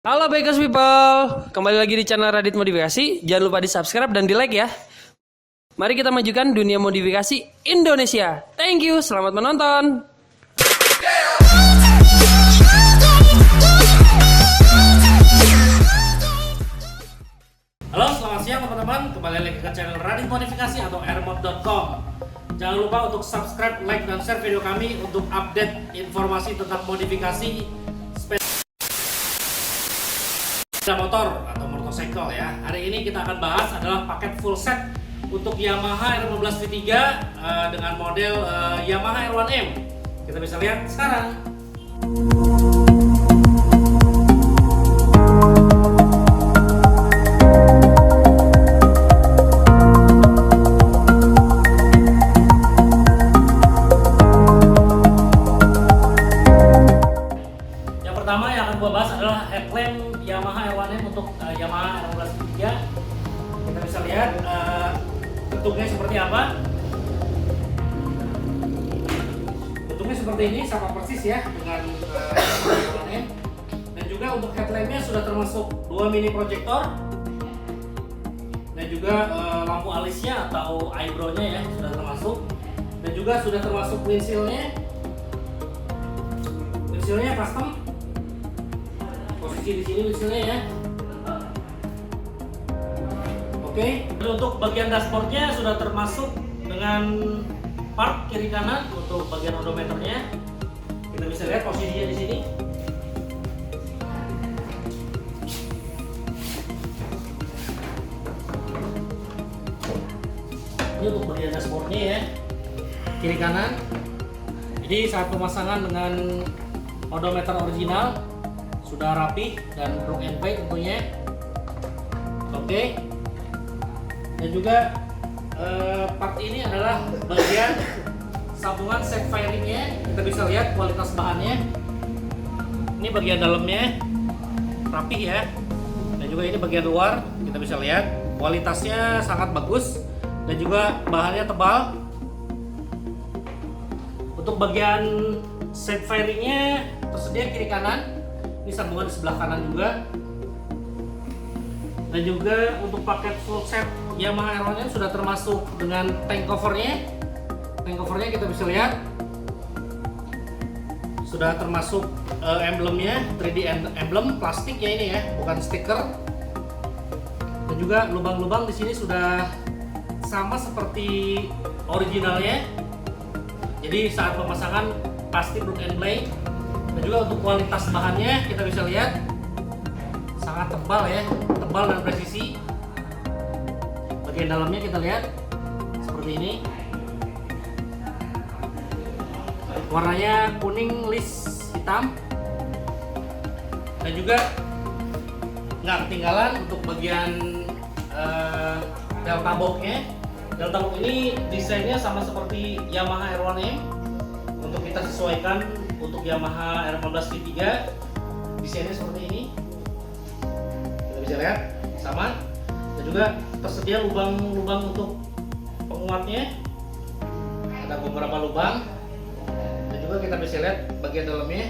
Halo Bikers People, kembali lagi di channel Radit Modifikasi. Jangan lupa di subscribe dan di like ya. Mari kita majukan dunia modifikasi Indonesia. Thank you, selamat menonton. Halo, selamat siang teman-teman. Kembali lagi ke channel Radit Modifikasi atau airmod.com. Jangan lupa untuk subscribe, like, dan share video kami untuk update informasi tentang modifikasi sepeda motor atau motorcycle ya. Hari ini kita akan bahas adalah paket full set untuk Yamaha R15 V3 dengan model Yamaha R1M. Kita bisa lihat sekarang. Yang pertama yang akan gua bahas adalah headlamp Yamaha R1M untuk Yamaha R15 V3. Kita bisa lihat bentuknya seperti apa. Bentuknya seperti ini, sama persis ya dengan R1M. Dan juga untuk headlampnya sudah termasuk 2 mini proyektor dan juga lampu alisnya atau eyebrow-nya ya sudah termasuk. Dan juga sudah termasuk windshield-nya. Windshield-nya custom. Posisi di sini windshield-nya ya. Oke, dan untuk bagian dashboardnya sudah termasuk dengan part kiri kanan untuk bagian odometernya. Kita bisa lihat posisinya di sini. Ini untuk bagian dashboardnya ya, kiri kanan. Jadi saat pemasangan dengan odometer original sudah rapi dan plug and play tentunya. Oke. Dan juga part ini adalah bagian sambungan set fairingnya. Kita bisa lihat kualitas bahannya. Ini bagian dalamnya rapi ya. Dan juga ini bagian luar kita bisa lihat kualitasnya sangat bagus dan juga bahannya tebal. Untuk bagian set fairingnya tersedia kiri kanan. Ini sambungan di sebelah kanan juga. Dan juga untuk paket full set Yamaha R1M sudah termasuk dengan tank covernya. Tank covernya kita bisa lihat sudah termasuk emblemnya, 3D emblem plastik ya ini ya, bukan stiker. Dan juga lubang-lubang di sini sudah sama seperti originalnya. Jadi saat pemasangan pasti plug and play. Dan juga untuk kualitas bahannya kita bisa lihat sangat tebal ya, tebal dan presisi. Bagian dalamnya kita lihat seperti ini. Warnanya kuning list hitam. Dan juga nggak ketinggalan untuk bagian delta boxnya. Delta box ini desainnya sama seperti Yamaha R1M. Untuk kita sesuaikan untuk Yamaha R15 V3 desainnya seperti ini. Kita bisa lihat sama. Dan juga tersedia lubang-lubang untuk penguatnya. Ada beberapa lubang. Dan juga kita bisa lihat bagian dalamnya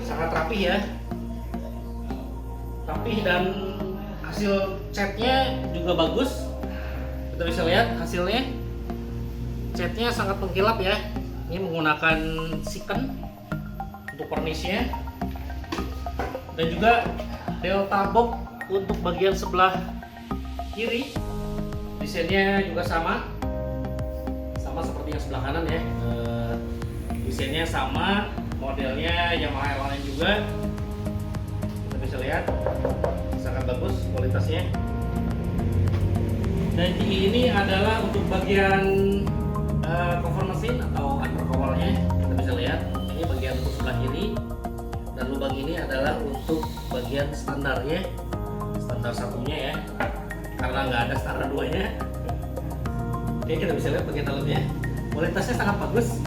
sangat rapi ya. Rapi dan hasil catnya juga bagus. Kita bisa lihat hasilnya. Catnya sangat mengkilap ya. Ini menggunakan siken untuk varnishnya. Dan juga delta box untuk bagian sebelah kiri desainnya juga sama seperti yang sebelah kanan ya. Desainnya sama, modelnya Yamaha R1M juga. Kita bisa lihat sangat bagus kualitasnya. Dan ini adalah untuk bagian cover mesin atau undercovernya. Kita bisa lihat ini bagian untuk sebelah kiri. Dan lubang ini adalah untuk bagian standarnya, standar satunya ya, karena nggak ada standar duanya. Oke, kita bisa lihat bagian dalamnya, kualitasnya sangat bagus.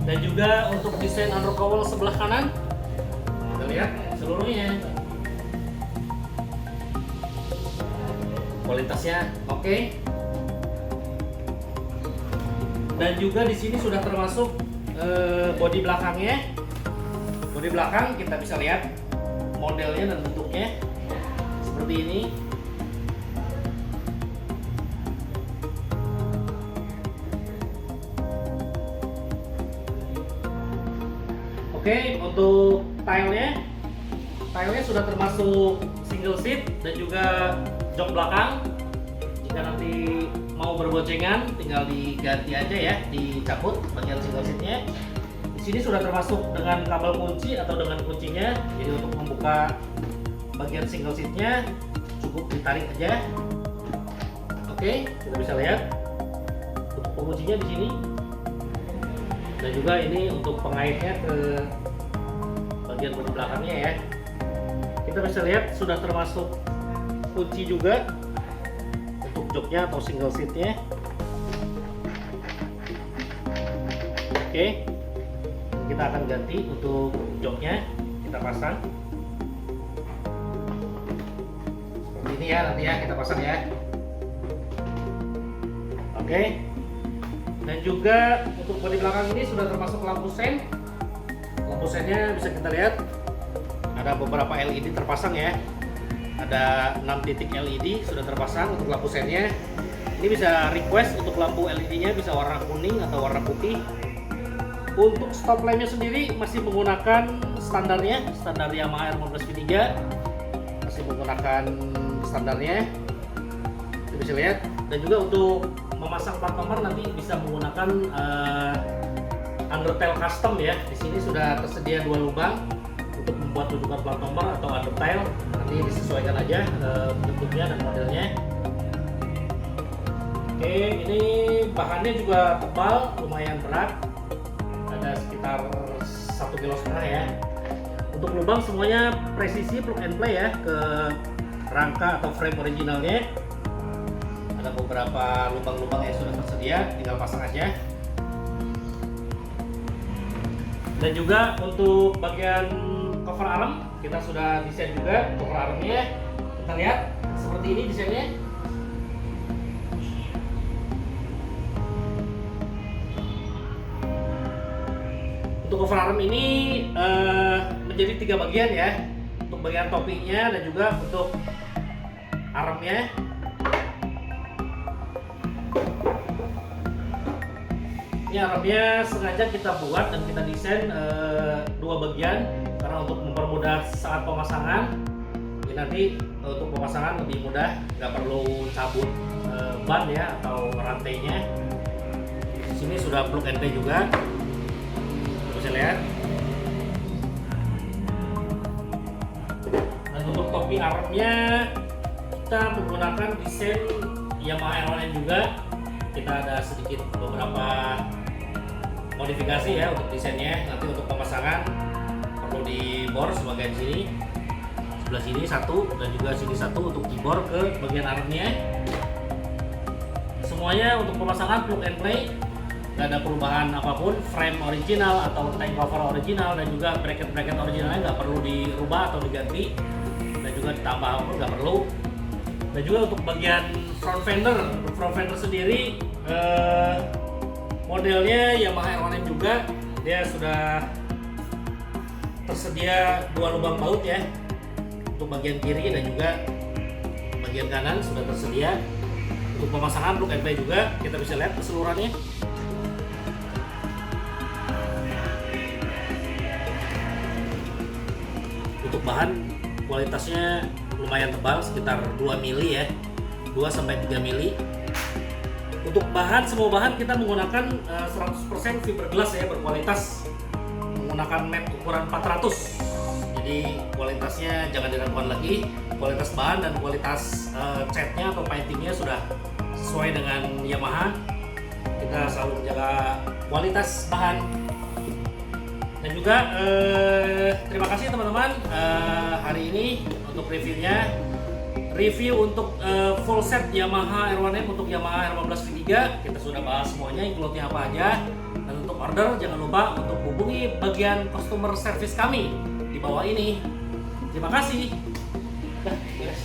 Dan juga untuk desain undercover sebelah kanan, kita lihat seluruhnya, kualitasnya oke. Dan juga di sini sudah termasuk bodi belakangnya. bodi belakang kita bisa lihat modelnya dan bentuknya seperti ini. Oke, untuk tilenya sudah termasuk single seat dan juga jok belakang. Jika nanti mau berboncengan, tinggal diganti aja ya, dicabut bagian single seatnya. Di sini sudah termasuk dengan kabel kunci atau dengan kuncinya. Jadi untuk membuka bagian single seatnya cukup ditarik aja. Oke, kita bisa lihat untuk penguncinya di sini. Dan juga ini untuk pengaitnya ke bagian bodi belakangnya ya. Kita bisa lihat sudah termasuk kunci juga untuk joknya atau single seatnya. Oke, kita akan ganti untuk joknya, kita pasang seperti ini ya, nanti ya kita pasang ya. Oke. Dan juga untuk bodi belakang ini sudah termasuk lampu sen. Lampu sennya bisa kita lihat ada beberapa LED terpasang ya. Ada 6 titik LED sudah terpasang untuk lampu sennya. Ini bisa request untuk lampu LED-nya bisa warna kuning atau warna putih. Untuk stop lampnya sendiri masih menggunakan standarnya, standar Yamaha R15 V3. Masih menggunakan standarnya. Kita bisa lihat. Dan juga untuk memasang plat nomor nanti bisa menggunakan undertail custom ya. Di sini sudah tersedia 2 lubang untuk membuat rujukan plat nomor atau undertail. Nanti disesuaikan aja bentuknya dan modelnya. Oke, ini bahannya juga tebal, lumayan berat. Ada sekitar 1,5 kg ya. Untuk lubang semuanya presisi plug and play ya ke rangka atau frame originalnya. Ada beberapa lubang-lubang yang sudah tersedia, tinggal pasang aja. Dan juga untuk bagian cover arm kita sudah desain juga cover armnya. Kita lihat seperti ini desainnya. Untuk cover arm ini menjadi 3 bagian ya. Untuk bagian topinya dan juga untuk armnya. Ini armnya sengaja kita buat dan kita desain 2 bagian karena untuk mempermudah saat pemasangan. Jadi nanti untuk pemasangan lebih mudah, nggak perlu cabut ban ya atau rantainya. Di sini sudah plug and play juga, bisa lihat. Dan untuk topi armnya kita menggunakan desain Yamaha R1 juga. Kita ada sedikit beberapa modifikasi ya untuk desainnya. Nanti untuk pemasangan perlu dibor sebagian sini, sebelah sini satu dan juga sini satu untuk dibor ke bagian armnya. Semuanya untuk pemasangan plug and play, nggak ada perubahan apapun. Frame original atau tank cover original dan juga bracket originalnya nggak perlu dirubah atau diganti dan juga ditambah apapun nggak perlu. Dan juga untuk bagian front fender sendiri modelnya Yamaha R1 juga, dia sudah tersedia 2 lubang baut ya. Untuk bagian kiri dan juga bagian kanan sudah tersedia. Untuk pemasangan plug and play juga kita bisa lihat keseluruhannya. Untuk bahan kualitasnya lumayan tebal, sekitar 2 mili ya, 2-3 mili. Untuk bahan, semua bahan kita menggunakan 100% fiberglass ya, berkualitas, menggunakan mat ukuran 400. Jadi kualitasnya jangan diragukan lagi. Kualitas bahan dan kualitas catnya atau paintingnya sudah sesuai dengan Yamaha. Kita selalu menjaga kualitas bahan. Dan juga terima kasih teman-teman, hari ini untuk reviewnya. Review untuk full set Yamaha R1M untuk Yamaha R15 V3 kita sudah bahas semuanya, include-nya apa aja. Dan untuk order jangan lupa untuk hubungi bagian customer service kami di bawah ini. Terima kasih. Dah, beres.